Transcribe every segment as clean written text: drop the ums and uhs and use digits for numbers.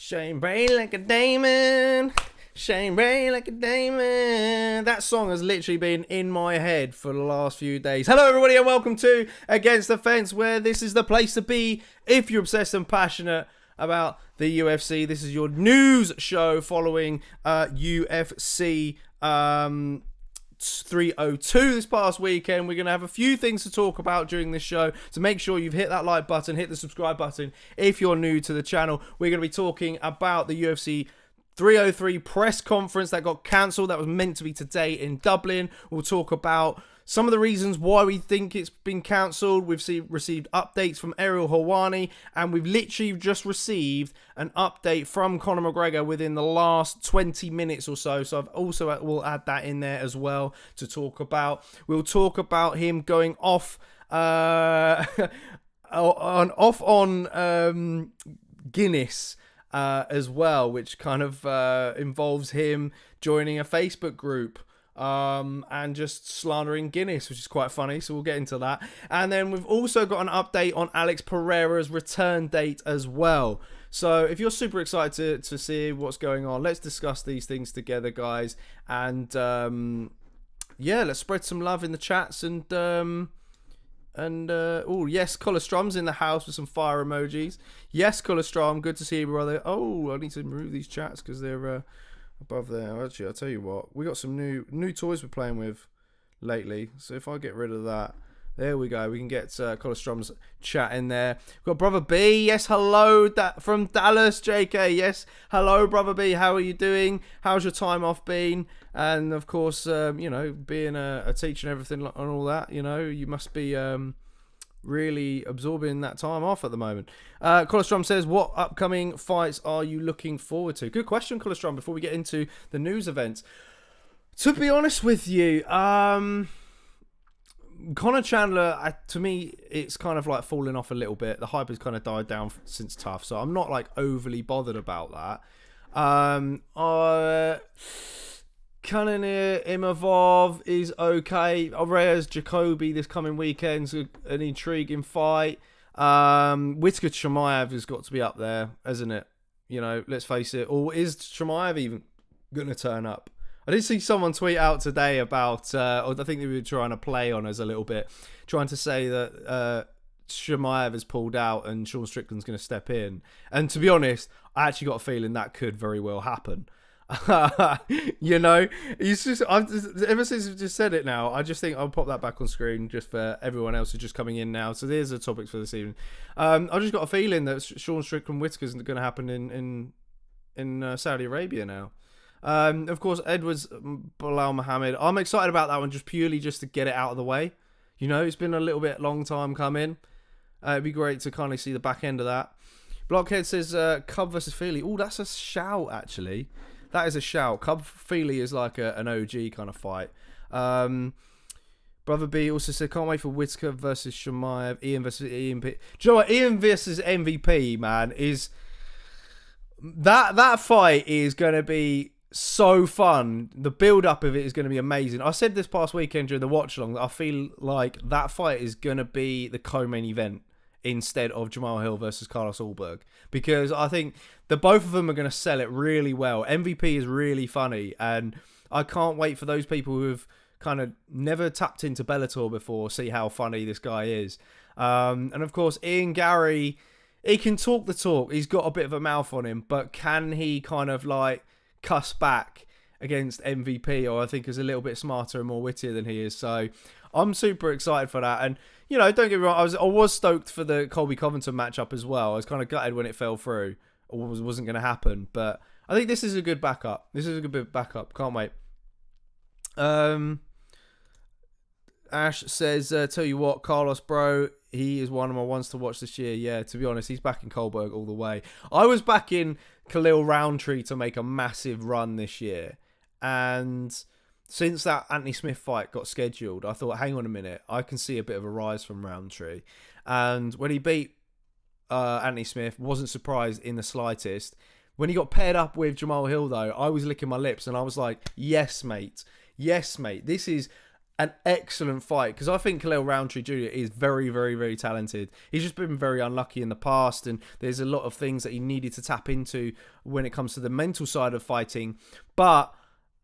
Shine bright like a diamond. Shine bright like a diamond. That song has literally been in my head for the last few days. Hello, everybody, and welcome to Against the Fence, where this is the place to be if you're obsessed and passionate about the UFC. This is your news show following UFC 302 this past weekend. We're going to have a few things to talk about during this show, so make sure you've hit that like button, hit the subscribe button if you're new to the channel. We're going to be talking about the UFC 303 press conference that got cancelled. That was meant to be today in Dublin. We'll talk about some of the reasons why we think it's been cancelled. We've received updates from Ariel Helwani, and we've literally just received an update from Conor McGregor within the last 20 minutes or so. So we'll add that in there as well to talk about. We'll talk about him going off on Guinness as well, which kind of involves him joining a Facebook group and just slandering Guinness, which is quite funny, so we'll get into that. And then we've also got an update on Alex Pereira's return date as well. So if you're super excited to see what's going on, let's discuss these things together, guys. And yeah, let's spread some love in the chats. And oh yes, Collestrom's in the house with some fire emojis. Yes, Colestrom, good to see you, brother. Oh, I need to remove these chats because they're above there. Actually, I'll tell you what, we got some new toys we're playing with lately. So if I get rid of that, there we go. We can get Colestrom's chat in there. We've got Brother B. Yes, hello, from Dallas, JK. Yes, hello, Brother B. How are you doing? How's your time off been? And of course, you know, being a teacher and everything and all that, you know, you must be really absorbing that time off at the moment. Colestrom says, what upcoming fights are you looking forward to? Good question, Colestrom, before we get into the news events. To be honest with you, Conor Chandler, to me, it's kind of like falling off a little bit. The hype has kind of died down since Tough, so I'm not like overly bothered about that. Kanonir Imavov is okay. Reyes Jacoby this coming weekend's an intriguing fight. Whittaker Chimaev has got to be up there, hasn't it? You know, let's face it. Or is Chimaev even going to turn up? I did see someone tweet out today about, or I think they were trying to play on us a little bit, trying to say that Chimaev has pulled out and Sean Strickland's going to step in. And to be honest, I actually got a feeling that could very well happen. You know, ever since I've just said it now, I just think I'll pop that back on screen just for everyone else who's just coming in now. So there's the topics for this evening. I just got a feeling that Sean Strickland Whittaker's going to happen in Saudi Arabia now. Of course, Edwards Bilal Muhammad. I'm excited about that one just purely just to get it out of the way. You know, it's been a little bit long time coming. It'd be great to kind of see the back end of that. Blockhead says Cub versus Feely. Oh, that's a shout, actually. That is a shout. Cub Feely is like an OG kind of fight. Brother B also said, can't wait for Whittaker versus Chimaev. Ian versus EMP. Do you know what? Ian versus MVP, man, is... That fight is going to be so fun. The build-up of it is going to be amazing. I said this past weekend during the watch-along that I feel like that fight is going to be the co-main event instead of Jamal Hill versus Carlos Ulberg, because I think the both of them are going to sell it really well. MVP is really funny, and I can't wait for those people who have kind of never tapped into Bellator before see how funny this guy is. And of course, Ian Gary, he can talk the talk. He's got a bit of a mouth on him, but can he kind of like cuss back against MVP, or I think is a little bit smarter and more wittier than he is. So I'm super excited for that. And you know, don't get me wrong, I was stoked for the Colby Covington matchup as well. I was kind of gutted when it fell through, or wasn't going to happen. But I think this is a good backup. This is a good bit of backup. Can't wait. Ash says, tell you what, Carlos, bro, he is one of my ones to watch this year. Yeah, to be honest, he's back in Kohlberg all the way. I was back in Khalil Roundtree to make a massive run this year. And since that Anthony Smith fight got scheduled, I thought, hang on a minute, I can see a bit of a rise from Roundtree. And when he beat Anthony Smith, wasn't surprised in the slightest. When he got paired up with Jamal Hill, though, I was licking my lips and I was like, yes, mate. Yes, mate. This is an excellent fight, because I think Khalil Roundtree Jr. is very, very, very talented. He's just been very unlucky in the past, and there's a lot of things that he needed to tap into when it comes to the mental side of fighting. But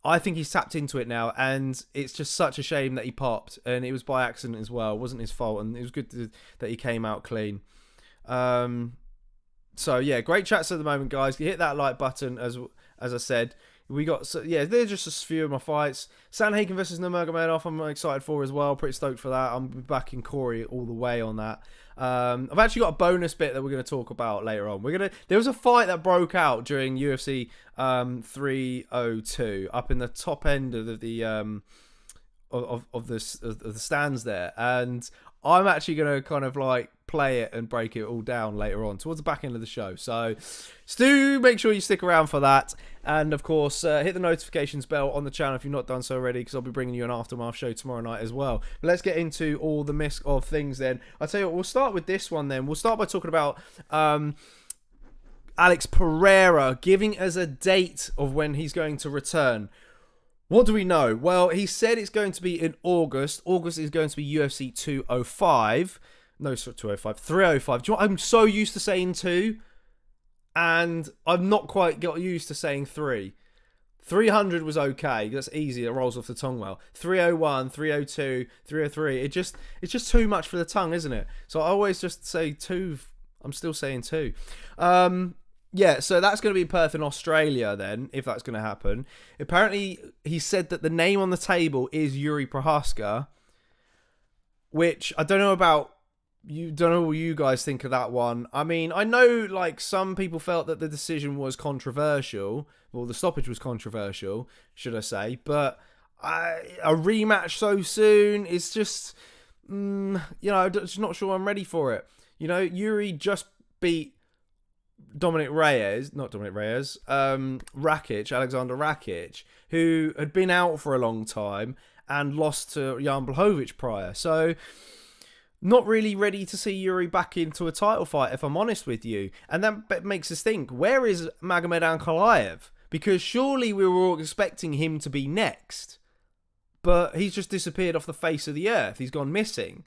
I think he's tapped into it now, and it's just such a shame that he popped, and it was by accident as well. It wasn't his fault, and it was good that he came out clean. So yeah, great chats at the moment, guys. You hit that like button, as I said. We got, so yeah, they're just a few of my fights. Sandhagen versus Nurmagomedov, I'm excited for as well. Pretty stoked for that. I'm backing Corey all the way on that. I've actually got a bonus bit that we're going to talk about later on. There was a fight that broke out during UFC 302 up in the top end of the stands there, and I'm actually going to kind of like play it and break it all down later on towards the back end of the show. So do make sure you stick around for that, and of course hit the notifications bell on the channel if you've not done so already, because I'll be bringing you an aftermath show tomorrow night as well. But let's get into all the mix of things then. I'll tell you what, we'll start with this one then. We'll start by talking about Alex Pereira giving us a date of when he's going to return. What do we know? Well, he said it's going to be in August. August is going to be UFC 205. No, sorry, 205. 305. Do you know what? I'm so used to saying 2, and I've not quite got used to saying 3. 300 was okay. That's easy. It rolls off the tongue well. 301, 302, 303. It's just too much for the tongue, isn't it? So I always just say 2. I'm still saying 2. Yeah, so that's going to be Perth in Australia then, if that's going to happen. Apparently, he said that the name on the table is Yuri Prohaska, which I don't know about. You don't know what you guys think of that one. I mean, I know like some people felt that the decision was controversial. Well, the stoppage was controversial, should I say. But a rematch so soon is just, just not sure I'm ready for it. You know, Yuri just beat Alexander Rakic, who had been out for a long time and lost to Jan Blachowicz prior. So, not really ready to see Yuri back into a title fight, if I'm honest with you. And that makes us think, where is Magomed Ankalaev? Because surely we were all expecting him to be next. But he's just disappeared off the face of the earth. He's gone missing.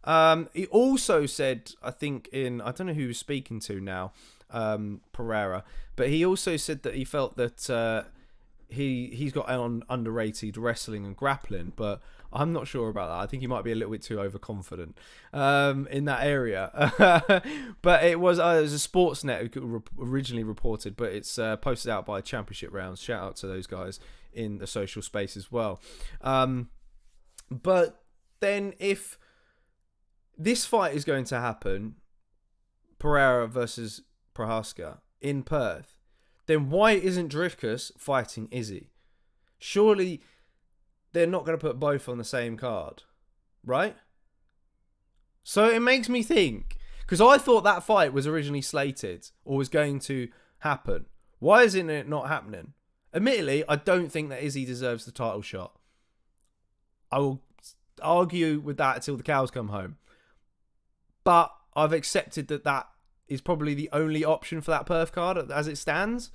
He also said, I think I don't know who he was speaking to now, Pereira, but he also said that he felt that he's got underrated wrestling and grappling, but I'm not sure about that. I think he might be a little bit too overconfident in that area. But it was a Sportsnet who originally reported, but it's posted out by Championship Rounds. Shout out to those guys in the social space as well. But then if this fight is going to happen, Pereira versus Prohaska in Perth, then why isn't Dricus fighting Izzy? Surely they're not going to put both on the same card, right? So it makes me think, because I thought that fight was originally slated or was going to happen. Why isn't it not happening? Admittedly, I don't think that Izzy deserves the title shot. I will argue with that until the cows come home. But I've accepted that is probably the only option for that Perth card as it stands.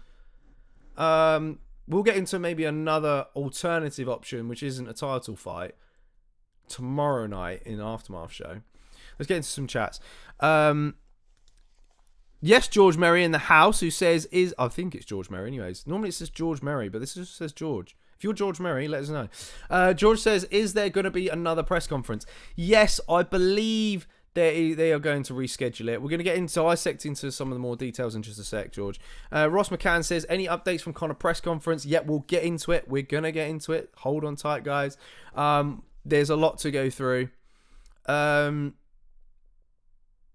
We'll get into maybe another alternative option, which isn't a title fight, tomorrow night in an Aftermath show. Let's get into some chats. Yes, George Merry in the house, who says, I think it's George Merry anyways. Normally it says George Merry, but this just says George. If you're George Merry, let us know. George says, is there going to be another press conference? Yes, I believe they are going to reschedule it. We're going to get into dissect into some of the more details in just a sec, George. Ross McCann says, any updates from Conor press conference? Yep, we'll get into it. We're going to get into it. Hold on tight, guys. There's a lot to go through.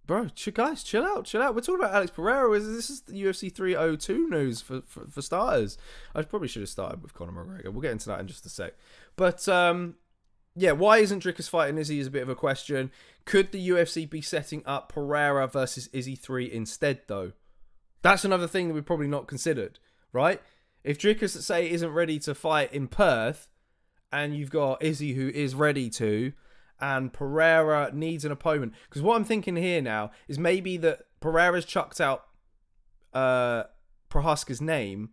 Bro, guys, chill out. We're talking about Alex Pereira. This is the UFC 302 news for starters. I probably should have started with Conor McGregor. We'll get into that in just a sec. But, yeah, why isn't Dricus fighting Izzy is a bit of a question. Could the UFC be setting up Pereira versus Izzy 3 instead, though? That's another thing that we've probably not considered, right? If Dricus, say, isn't ready to fight in Perth, and you've got Izzy who is ready to, and Pereira needs an opponent. Because what I'm thinking here now is maybe that Pereira's chucked out Prohaska's name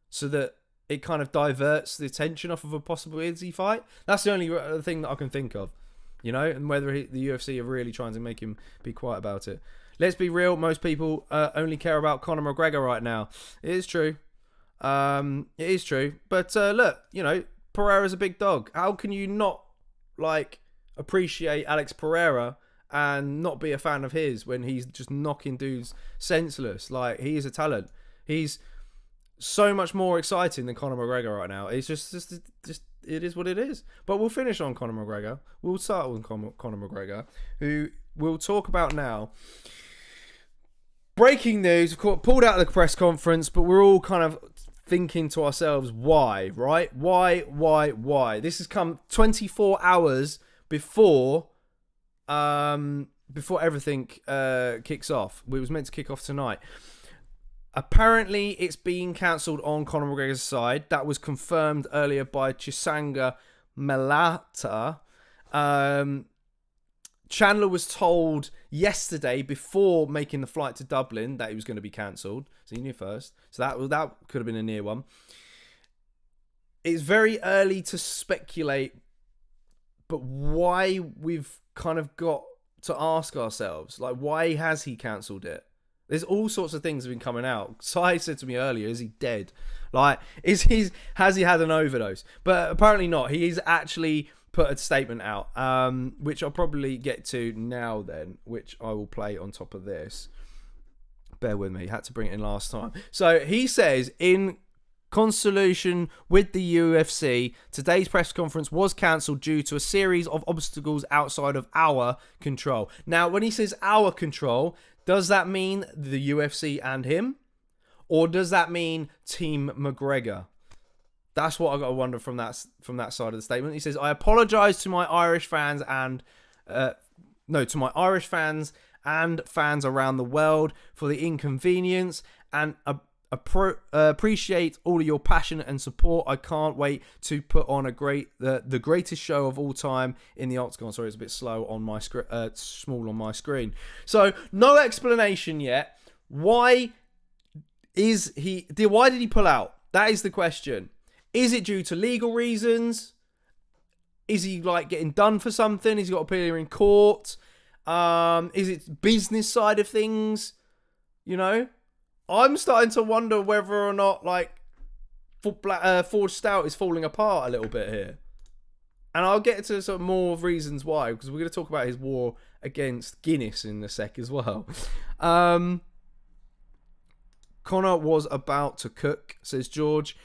so that it kind of diverts the attention off of a possible Izzy fight. That's the only thing that I can think of, and whether the UFC are really trying to make him be quiet about it. Let's be real, most people only care about Conor McGregor right now. It is true. It is true. But look, Pereira's a big dog. How can you not, appreciate Alex Pereira and not be a fan of his when he's just knocking dudes senseless? He is a talent. He's so much more exciting than Conor McGregor right now. It's just it is what it is. But we'll finish on Conor McGregor. We'll start with Conor McGregor, who we'll talk about now. Breaking news, of course, pulled out of the press conference, but we're all kind of thinking to ourselves, why, right? Why? This has come 24 hours before everything kicks off. It was meant to kick off tonight. Apparently, it's being cancelled on Conor McGregor's side. That was confirmed earlier by Chisanga Melata. Chandler was told yesterday before making the flight to Dublin that it was going to be cancelled. So he knew first. So that could have been a near one. It's very early to speculate, but why we've kind of got to ask ourselves, why has he cancelled it? There's all sorts of things have been coming out. Sai said to me earlier, is he dead? Has he had an overdose? But apparently not. He's actually put a statement out, which I'll probably get to now then, which I will play on top of this. Bear with me. Had to bring it in last time. So he says, in consultation with the UFC, today's press conference was cancelled due to a series of obstacles outside of our control. Now, when he says our control, does that mean the UFC and him? Or does that mean Team McGregor? That's what I got to wonder from that side of the statement. He says, I apologise to my Irish fans and fans around the world for the inconvenience, and appreciate all of your passion and support. I can't wait to put on the greatest show of all time in the octagon. Sorry, it's a bit slow on my small on my screen. So no explanation yet. Why did he pull out? That is the question. Is it due to legal reasons? Is he getting done for something? Has he got to appear in court? Is it business side of things? I'm starting to wonder whether or not Forge Stout is falling apart a little bit here. And I'll get to some more reasons why, because we're going to talk about his war against Guinness in a sec as well. Conor was about to cook, says George.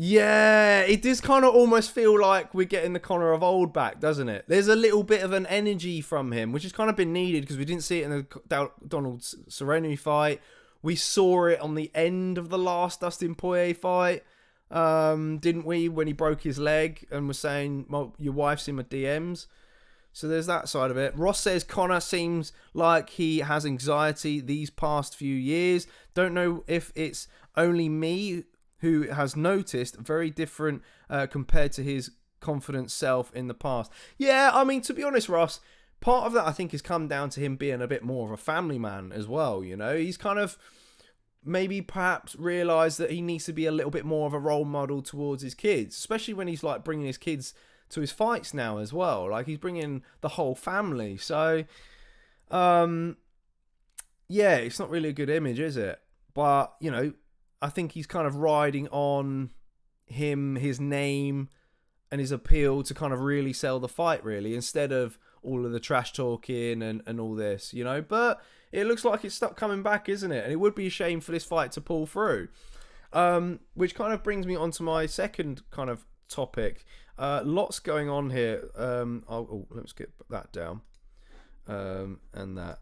Yeah, it does kind of almost feel like we're getting the Conor of old back, doesn't it? There's a little bit of an energy from him, which has kind of been needed because we didn't see it in the Donald Cerrone fight. We saw it on the end of the last Dustin Poirier fight, didn't we? When he broke his leg and was saying, well, your wife's in my DMs. So there's that side of it. Ross says Conor seems like he has anxiety these past few years. Don't know if it's only me who has noticed very different compared to his confident self in the past. Yeah, I mean, to be honest, Ross, part of that I think has come down to him being a bit more of a family man as well. He's kind of maybe perhaps realised that he needs to be a little bit more of a role model towards his kids, especially when he's bringing his kids to his fights now as well. He's bringing the whole family. So, yeah, it's not really a good image, is it? But, I think he's kind of riding on his name and his appeal to kind of really sell the fight, really, instead of all of the trash talking and all this, But it looks like it's stuck coming back, isn't it? And it would be a shame for this fight to pull through. Which kind of brings me on to my second kind of topic. Lots going on here. Let's get that down. And that.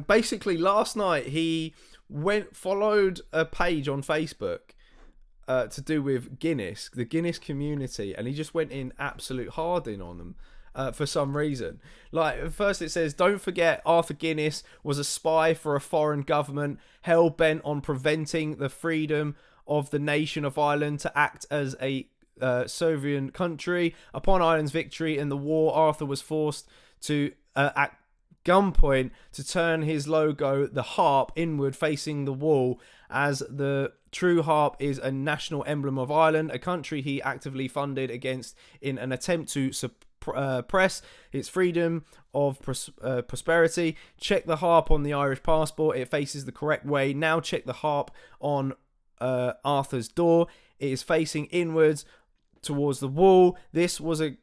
Basically, last night he followed a page on Facebook to do with Guinness, the Guinness community, and he just went in absolute harding on them for some reason. First it says, don't forget Arthur Guinness was a spy for a foreign government hell-bent on preventing the freedom of the nation of Ireland to act as a sovereign country. Upon Ireland's victory in the war, Arthur was forced to at gunpoint to turn his logo, the harp, inward facing the wall as the True Harp is a national emblem of Ireland, a country he actively funded against in an attempt to suppress its freedom of prosperity. Check the harp on the Irish passport. It faces the correct way. Now check the harp on Arthur's door. It is facing inwards towards the wall. This was a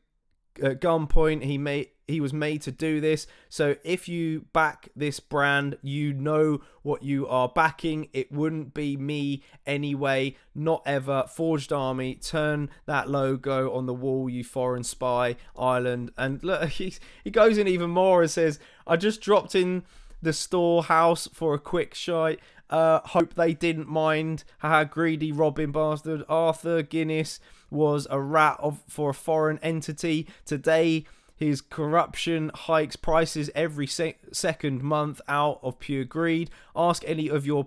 gunpoint. He was made to do this. So if you back this brand, you know what you are backing. It wouldn't be me anyway. Not ever. Forged Army. Turn that logo on the wall, you foreign spy. Ireland. And look, he goes in even more and says, I just dropped in the storehouse for a quick shite. Hope they didn't mind. Haha, greedy robbing bastard. Arthur Guinness was a rat for a foreign entity. Today, his corruption hikes prices every second month out of pure greed. Ask any of your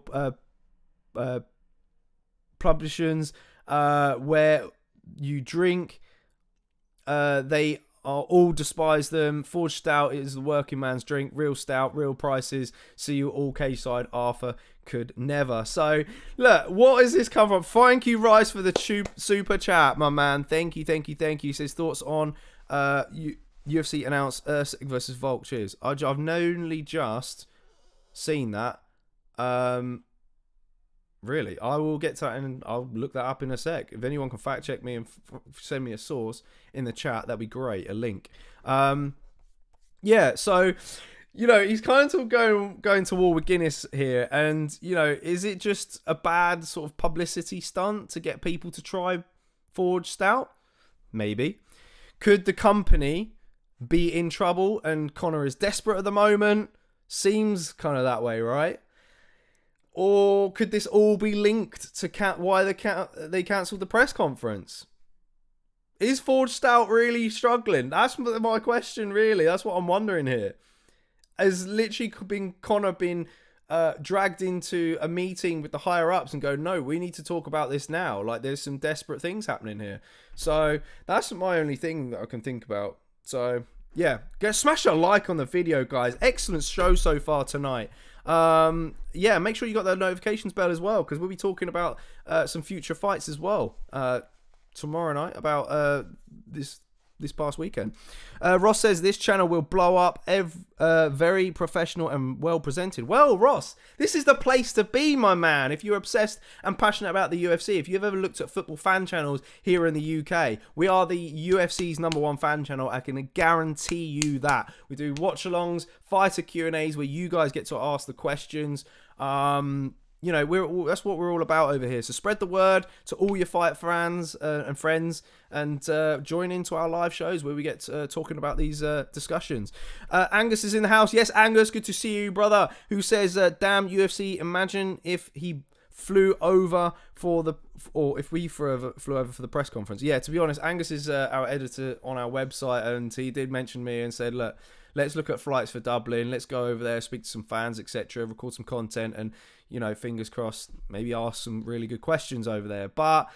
publications where you drink. They are all despise them. Forged stout is the working man's drink. Real stout, real prices. See you all K-side. Arthur could never. So, look, what is this come from? Thank you, Rice, for the super chat, my man. Thank you. He says, thoughts on UFC announced Usyk versus Volk. Cheers. I've only just seen that. Really, I will get to that and I'll look that up in a sec. If anyone can fact check me and send me a source in the chat, that'd be great. A link. Yeah. So, you know, he's kind of going to war with Guinness here, and you know, is it just a bad sort of publicity stunt to get people to try Forged Stout? Maybe. Could the company be in trouble and Conor is desperate at the moment? Seems kind of that way, right? Or could this all be linked to why they cancelled the press conference? Is Forged Stout really struggling? That's my question, really. That's what I'm wondering here. Has literally Conor been dragged into a meeting with the higher ups and go, no, we need to talk about this now. Like, there's some desperate things happening here. So that's my only thing that I can think about. So yeah, smash a like on the video, guys. Excellent show so far tonight. Yeah, make sure you got that notifications bell as well, because we'll be talking about some future fights as well tomorrow night about this past weekend. Ross says this channel will blow up. Very professional and well presented. Well, Ross, this is the place to be, my man. If you're obsessed and passionate about the UFC, if you've ever looked at football fan channels here in the UK, we are the UFC's #1 fan channel. I can guarantee you that. We do watch-alongs, fighter Q&As where you guys get to ask the questions. You know, that's what we're all about over here. So spread the word to all your fight fans and friends, and join into our live shows where we get talking about these discussions. Angus is in the house. Yes, Angus, good to see you, brother. Who says, damn UFC, imagine if he flew over if we flew over for the press conference. Yeah, to be honest, Angus is our editor on our website, and he did mention me and said, look, let's look at flights for Dublin. Let's go over there, speak to some fans, etc., record some content, and, you know, fingers crossed, maybe ask some really good questions over there. But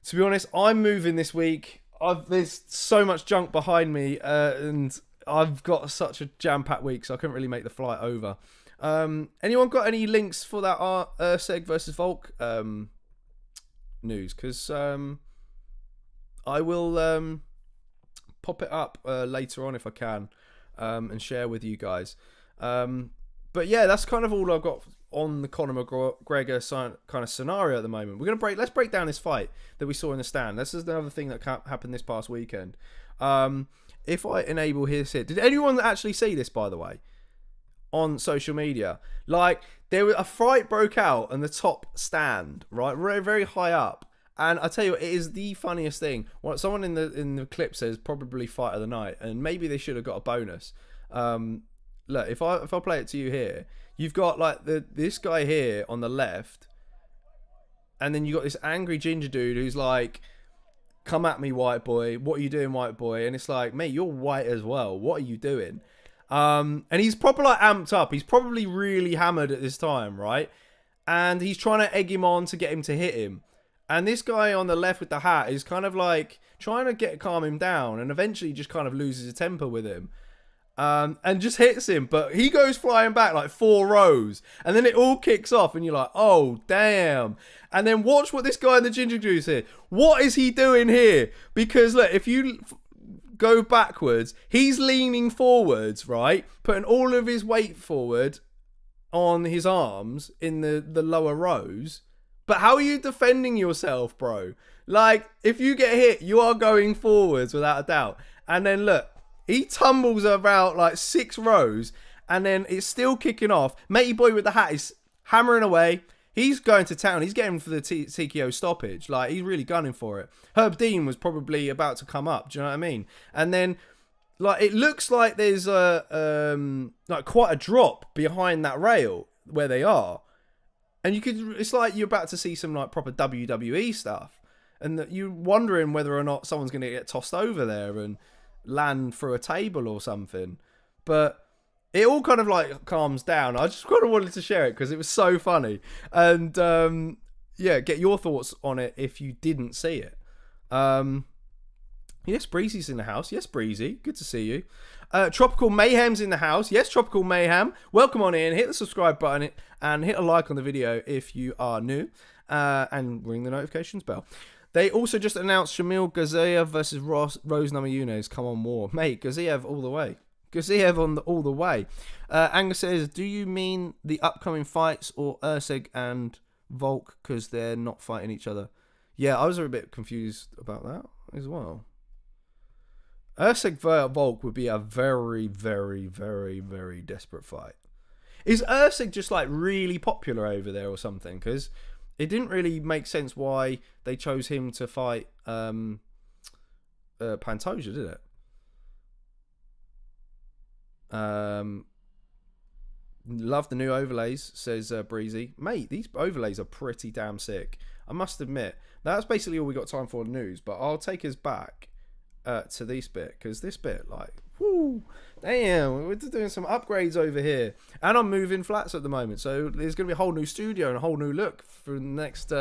to be honest, I'm moving this week. There's so much junk behind me, and I've got such a jam-packed week, so I couldn't really make the flight over. Anyone got any links for that Usyk versus Volk news? Because I will pop it up later on if I can. And share with you guys. But yeah, that's kind of all I've got on the Conor McGregor kind of scenario at the moment. Let's break down this fight that we saw in the stand. This is another thing that happened this past weekend. If I enable his hit, did anyone actually see this, by the way, on social media? Like, a fight broke out on the top stand, right, very, very high up. And I tell you what, it is the funniest thing. Someone in the clip says probably fight of the night, and maybe they should have got a bonus. Look, if I play it to you here, you've got like this guy here on the left, and then you got this angry ginger dude who's like, "Come at me, white boy. What are you doing, white boy?" And it's like, mate, you're white as well. What are you doing? And he's probably like amped up. He's probably really hammered at this time, right? And he's trying to egg him on to get him to hit him. And this guy on the left with the hat is kind of like trying to calm him down, and eventually just kind of loses his temper with him. and just hits him. But he goes flying back like 4 rows, and then it all kicks off, and you're like, oh, damn. And then watch what this guy in the ginger juice here. What is he doing here? Because, look, if you go backwards, he's leaning forwards, right? Putting all of his weight forward on his arms in the lower rows. But how are you defending yourself, bro? Like, if you get hit, you are going forwards without a doubt. And then look, he tumbles about like 6 rows, and then it's still kicking off. Matey boy with the hat is hammering away. He's going to town. He's getting for the TKO stoppage. Like, he's really gunning for it. Herb Dean was probably about to come up. Do you know what I mean? And then, like, it looks like there's like quite a drop behind that rail where they are. And it's like you're about to see some like proper WWE stuff. And that you're wondering whether or not someone's going to get tossed over there and land through a table or something. But it all kind of like calms down. I just kind of wanted to share it because it was so funny. And yeah, get your thoughts on it if you didn't see it. Yes, Breezy's in the house. Yes, Breezy. Good to see you. Tropical Mayhem's in the house. Yes, Tropical Mayhem. Welcome on in. Hit the subscribe button and hit a like on the video if you are new. And ring the notifications bell. They also just announced Shamil Gaziev versus Rose Namajunas. Come on, more. Mate, Gaziev all the way. Gaziev all the way. Angus says, do you mean the upcoming fights or Ursig and Volk because they're not fighting each other? Yeah, I was a bit confused about that as well. Ursig Volk would be a very, very, very, very desperate fight. Is Ursig just like really popular over there or something? Because it didn't really make sense why they chose him to fight Pantoja, did it? Love the new overlays, says Breezy. Mate, these overlays are pretty damn sick. I must admit. That's basically all we got time for in news, but I'll take us back to this bit, because this bit, like, whoo, damn, we're doing some upgrades over here. And I'm moving flats at the moment, so there's going to be a whole new studio and a whole new look for the next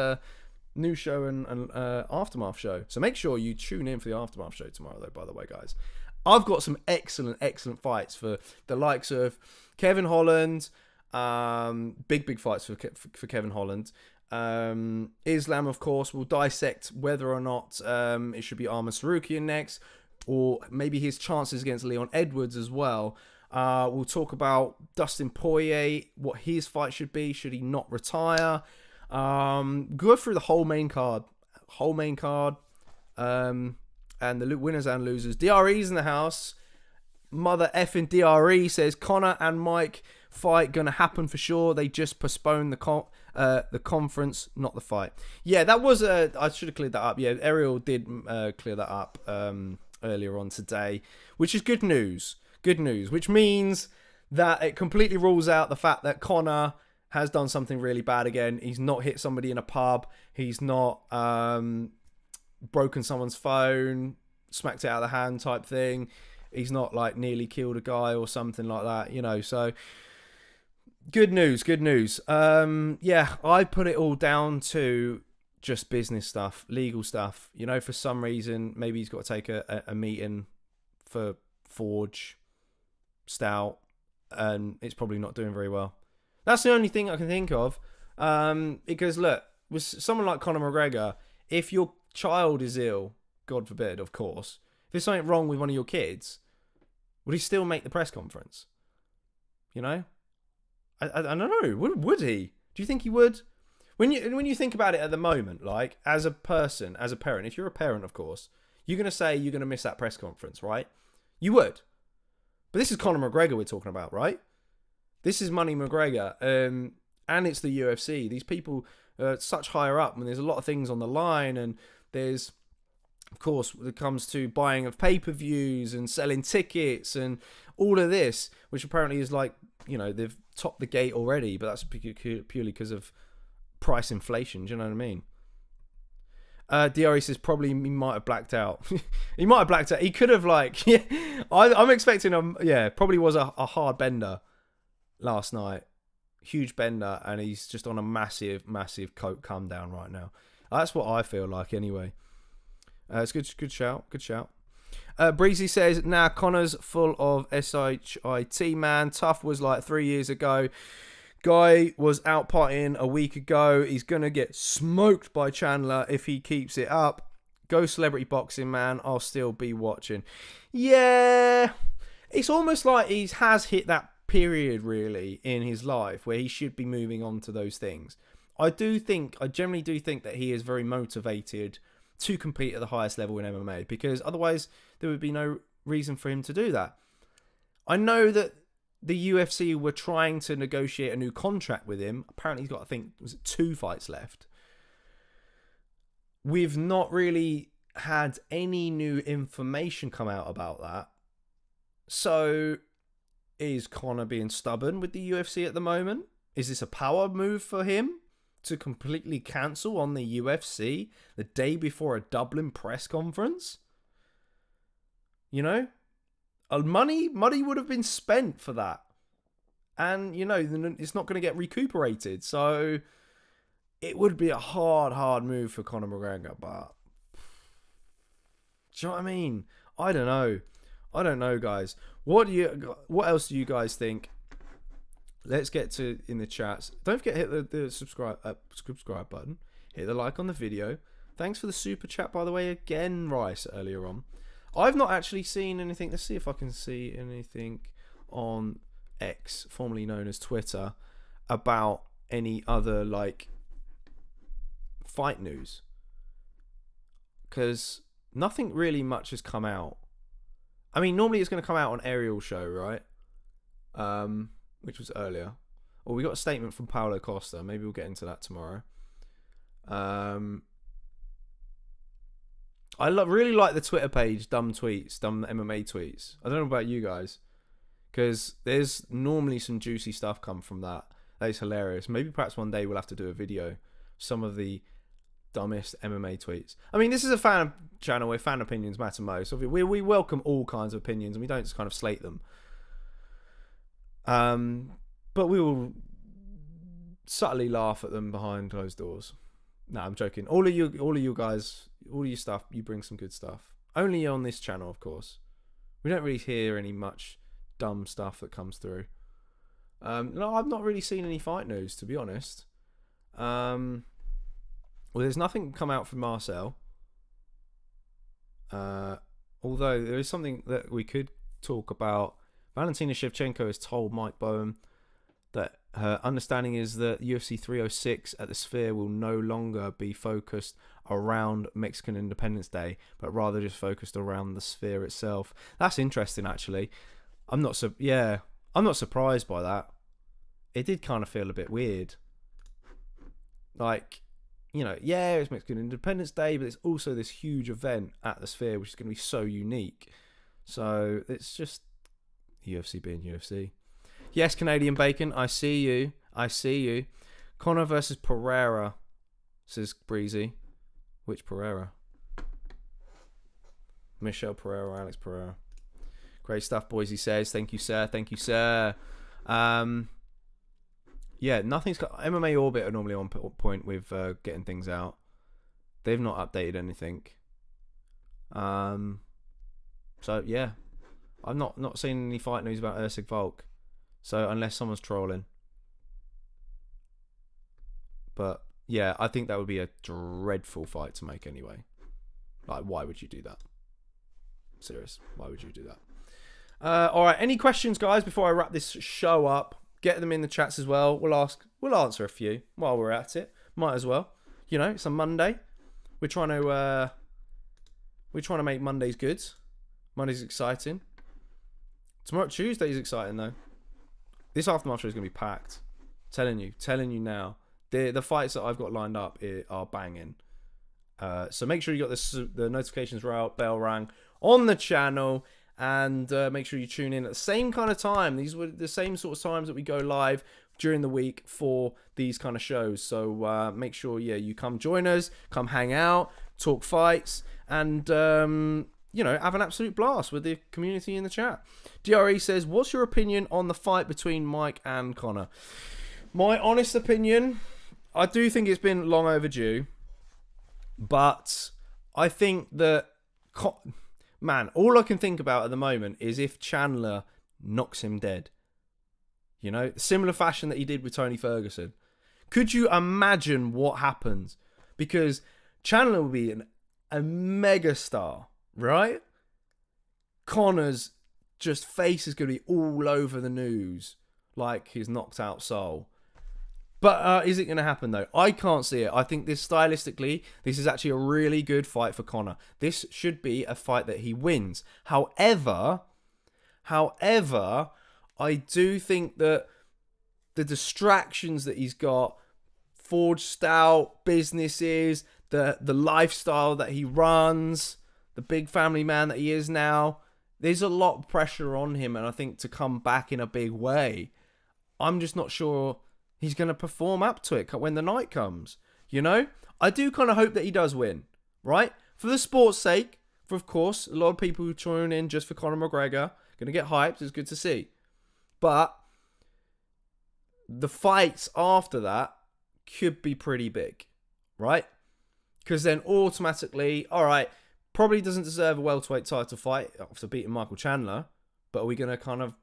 new show and Aftermath show. So make sure you tune in for the Aftermath show tomorrow, though, by the way, guys. I've got some excellent fights for the likes of Kevin Holland, big fights for Kevin Holland. Islam, of course, will dissect whether or not it should be Arman Sarukian next, or maybe his chances against Leon Edwards as well. We'll talk about Dustin Poirier, what his fight should be. Should he not retire? Go through the whole main card. And the winners and losers. DRE's in the house. Mother effing DRE says Conor and Mike fight gonna happen for sure. They just postponed the conference, not the fight. Yeah, that was I should have cleared that up. Yeah, Ariel did clear that up earlier on today, which is good news. Good news, which means that it completely rules out the fact that Conor has done something really bad again. He's not hit somebody in a pub. He's not broken someone's phone, smacked it out of the hand type thing. He's not like nearly killed a guy or something like that, you know. So good news. Yeah, I put it all down to just business stuff, legal stuff. You know, for some reason, maybe he's got to take a meeting for Forge, Stout, and it's probably not doing very well. That's the only thing I can think of. Because look, with someone like Conor McGregor, if your child is ill, God forbid, of course, if there's something wrong with one of your kids, would he still make the press conference? You know, I don't know. Would he? Do you think he would? When you think about it at the moment, like as a person, as a parent, if you're a parent, of course, you're gonna say you're gonna miss that press conference, right? You would. But this is Conor McGregor we're talking about, right? This is Money McGregor, and it's the UFC. These people are such higher up, and there's a lot of things on the line, and there's, of course, when it comes to buying of pay-per-views and selling tickets and all of this, which apparently is like, you know, they've topped the gate already, but that's purely because of price inflation. Do you know what I mean? DRE says probably he might have blacked out. He might have blacked out. He could have, like, yeah, I'm expecting him. Yeah, probably was a hard bender last night. Huge bender, and he's just on a massive coke come down right now. That's what I feel like anyway. It's good shout. Breezy says, nah, Connor's full of shit, man. Tough was like 3 years ago. Guy was out partying a week ago. He's going to get smoked by Chandler if he keeps it up. Go celebrity boxing, man. I'll still be watching. Yeah. It's almost like he has hit that period, really, in his life where he should be moving on to those things. I generally do think that he is very motivated to compete at the highest level in MMA, because otherwise there would be no reason for him to do that. I know that the UFC were trying to negotiate a new contract with him. Apparently he's got, I think, was it 2 fights left. We've not really had any new information come out about that. So, is Conor being stubborn with the UFC at the moment? Is this a power move for him to completely cancel on the UFC the day before a Dublin press conference? You know? Money would have been spent for that. And, you know, it's not going to get recuperated. So, it would be a hard move for Conor McGregor. But, do you know what I mean? I don't know, guys. What else do you guys think? Let's get to in the chats. Don't forget to hit the subscribe button. Hit the like on the video. Thanks for the super chat, by the way, again, Rice, earlier on. I've not actually seen anything. Let's see if I can see anything on X, formerly known as Twitter, about any other, like, fight news. Because nothing really much has come out. I mean, normally it's going to come out on Ariel's show, right? Which was earlier. Well, we got a statement from Paulo Costa. Maybe we'll get into that tomorrow. I really like the Twitter page, dumb MMA tweets. I don't know about you guys, because there's normally some juicy stuff come from that. That is hilarious. Maybe perhaps one day we'll have to do a video, some of the dumbest MMA tweets. I mean, this is a fan channel where fan opinions matter most. We welcome all kinds of opinions and we don't just kind of slate them. But we will subtly laugh at them behind closed doors. No, I'm joking. All of you guys, all your stuff, you bring some good stuff. Only on this channel, of course. We don't really hear any much dumb stuff that comes through. No, I've not really seen any fight news, to be honest. Well, there's nothing come out from Marcel. Although there is something that we could talk about. Valentina Shevchenko has told Mike Bowen that her understanding is that UFC 306 at the Sphere will no longer be focused around Mexican Independence Day, but rather just focused around the Sphere itself. That's interesting, actually. I'm not surprised by that. It did kind of feel a bit weird. Like, you know, yeah, it's Mexican Independence Day, but it's also this huge event at the Sphere, which is going to be so unique. So it's just UFC being UFC. Yes, Canadian Bacon, I see you. Conor versus Pereira, says Breezy. Which Pereira? Michelle Pereira or Alex Pereira? Great stuff, Boise says. Thank you, sir. Yeah, nothing's got... MMA Orbit are normally on point with getting things out. They've not updated anything. So, yeah. I've not seen any fight news about Usyk Volk. So, unless someone's trolling. But, yeah, I think that would be a dreadful fight to make anyway. Like, why would you do that? Serious. Why would you do that? Alright, any questions, guys, before I wrap this show up? Get them in the chats as well. We'll answer a few while we're at it. Might as well. You know, it's a Monday. We're trying to make Mondays good. Monday's exciting. Tomorrow, Tuesday is exciting though. This aftermath show is going to be packed. Telling you now. The fights that I've got lined up are banging. So make sure you got the notifications bell rang on the channel, and make sure you tune in at the same kind of time. These were the same sort of times that we go live during the week for these kind of shows. So make sure, you come join us, come hang out, talk fights, and have an absolute blast with the community in the chat. DRE says, what's your opinion on the fight between Mike and Conor? My honest opinion, I do think it's been long overdue, but I think that man, all I can think about at the moment is if Chandler knocks him dead. You know, similar fashion that he did with Tony Ferguson. Could you imagine what happens? Because Chandler will be a mega star, right? Conor's just face is going to be all over the news like his knocked out soul. But is it going to happen though? I can't see it. I think this stylistically, this is actually a really good fight for Conor. This should be a fight that he wins. However, I do think that the distractions that he's got, forged stout businesses, the lifestyle that he runs, the big family man that he is now, there's a lot of pressure on him, and I think to come back in a big way, I'm just not sure he's going to perform up to it when the night comes. You know? I do kind of hope that he does win, right? For the sport's sake, for of course, a lot of people who tune in just for Conor McGregor, going to get hyped, it's good to see. But the fights after that could be pretty big, right? Because then automatically, all right, probably doesn't deserve a welterweight title fight after beating Michael Chandler, but are we going to kind of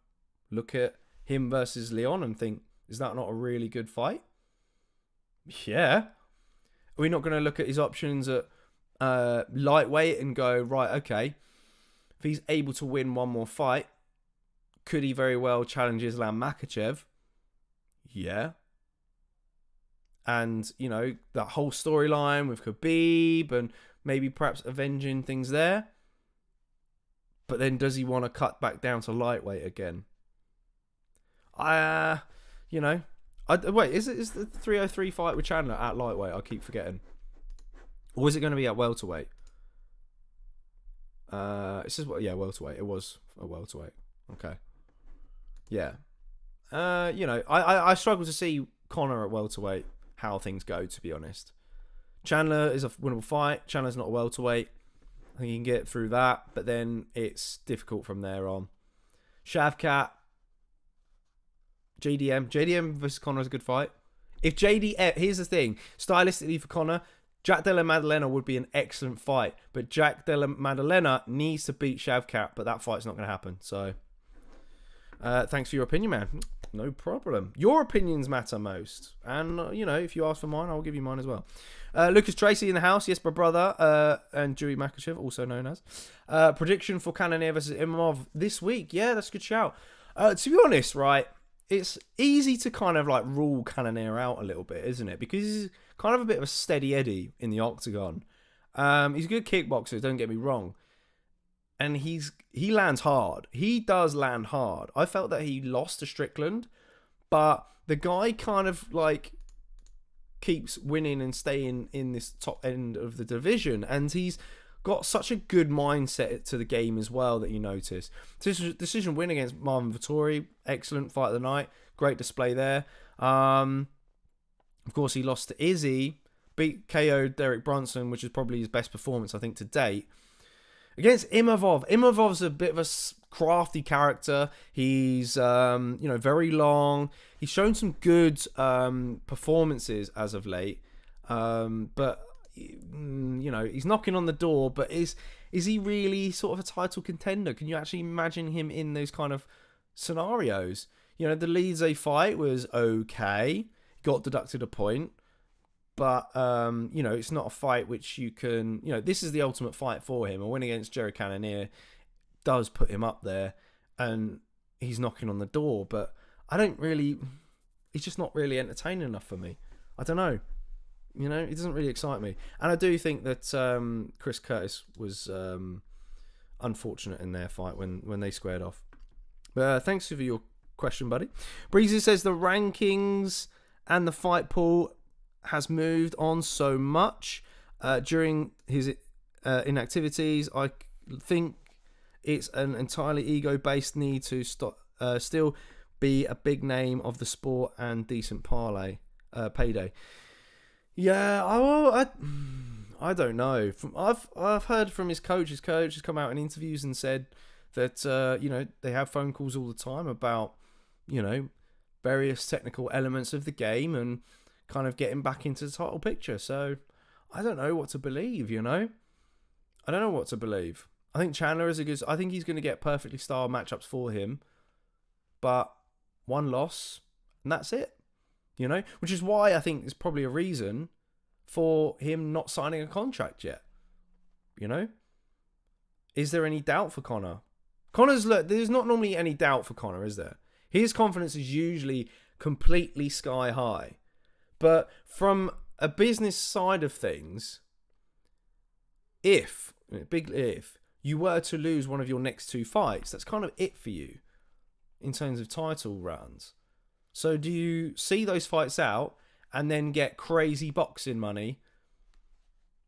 look at him versus Leon and think, is that not a really good fight? Yeah. Are we not going to look at his options at lightweight and go, right, okay, if he's able to win one more fight, could he very well challenge Islam Makhachev? Yeah. And, you know, that whole storyline with Khabib and maybe perhaps avenging things there. But then does he want to cut back down to lightweight again? Wait, is the 303 fight with Chandler at lightweight? I keep forgetting. Or is it going to be at welterweight? It says, welterweight. It was a welterweight. Okay. Yeah. I struggle to see Conor at welterweight, how things go, to be honest. Chandler is a winnable fight. Chandler's not a welterweight. I think he can get through that, but then it's difficult from there on. Shavkat, JDM versus Conor is a good fight. If here's the thing, stylistically for Conor, Jack Della Maddalena would be an excellent fight, but Jack Della Maddalena needs to beat Shavkat, but that fight's not going to happen. So, thanks for your opinion, man. No problem. Your opinions matter most, and if you ask for mine, I'll give you mine as well. Lucas Tracy in the house, yes, my brother, and Dewey Makhachev, also known as. Prediction for Cannonier versus Imamov this week. Yeah, that's a good shout. To be honest, right, it's easy to kind of like rule Cannonier out a little bit, isn't it? Because he's kind of a bit of a steady Eddie in the octagon. He's a good kickboxer, don't get me wrong. And he lands hard. He does land hard. I felt that he lost to Strickland, but the guy kind of like keeps winning and staying in this top end of the division, and he's got such a good mindset to the game as well that you notice. Decision win against Marvin Vettori, excellent fight of the night, great display there. Of course, he lost to Izzy, beat KO Derek Brunson, which is probably his best performance I think to date. Against Imavov. Imavov's a bit of a crafty character. He's, very long. He's shown some good performances as of late. But, he's knocking on the door. But is he really sort of a title contender? Can you actually imagine him in those kind of scenarios? The Lize fight was okay. Got deducted a point. But, it's not a fight which you can... this is the ultimate fight for him. A win against Jerry Cannonier does put him up there. And he's knocking on the door. But I don't really... He's just not really entertaining enough for me. I don't know. He doesn't really excite me. And I do think that Chris Curtis was unfortunate in their fight when they squared off. But thanks for your question, buddy. Breezy says the rankings and the fight pool has moved on so much during his inactivities. I think it's an entirely ego-based need to still be a big name of the sport and decent payday. Yeah, I don't know. I've heard from his coach. His coach has come out in interviews and said that they have phone calls all the time about various technical elements of the game and kind of getting back into the title picture. So I don't know what to believe, I don't know what to believe. I think Chandler is a good... I think he's going to get perfectly styled matchups for him. But one loss, and that's it. You know? Which is why I think there's probably a reason for him not signing a contract yet. You know? Is there any doubt for Conor? Look, there's not normally any doubt for Conor, is there? His confidence is usually completely sky high. But from a business side of things, big if, you were to lose one of your next 2 fights, that's kind of it for you in terms of title rounds. So do you see those fights out and then get crazy boxing money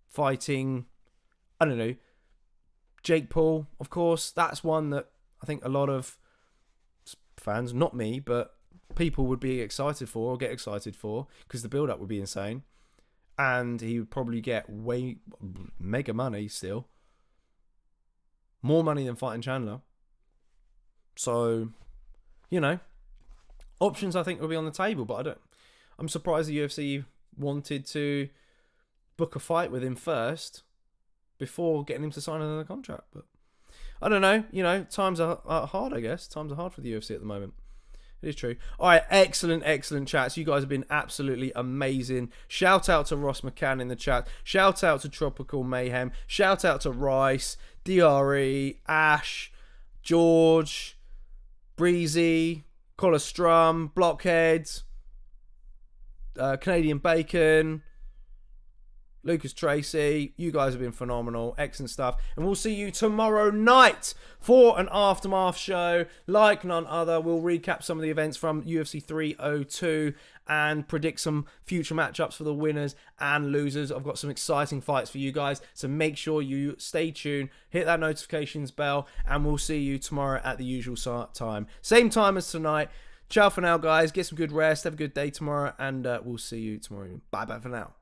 fighting, I don't know, Jake Paul, of course? That's one that I think a lot of fans, not me, but people would be excited for or get excited for because the build-up would be insane. And he would probably get mega money still. More money than fighting Chandler. So, you know, options I think will be on the table, but I'm surprised the UFC wanted to book a fight with him first before getting him to sign another contract. But I don't know, you know, times are hard, I guess. Times are hard for the UFC at the moment. It is true. All right, excellent chats. You guys have been absolutely amazing. Shout out to Ross McCann in the chat. Shout out to Tropical Mayhem. Shout out to Rice, DRE, Ash, George, Breezy, Colostrum, Blockheads, Canadian Bacon, Lucas Tracy. You guys have been phenomenal. Excellent stuff. And we'll see you tomorrow night for an Aftermath show like none other. We'll recap some of the events from UFC 302 and predict some future matchups for the winners and losers. I've got some exciting fights for you guys. So make sure you stay tuned, hit that notifications bell, and we'll see you tomorrow at the usual time. Same time as tonight. Ciao for now, guys. Get some good rest. Have a good day tomorrow, and we'll see you tomorrow. Bye for now.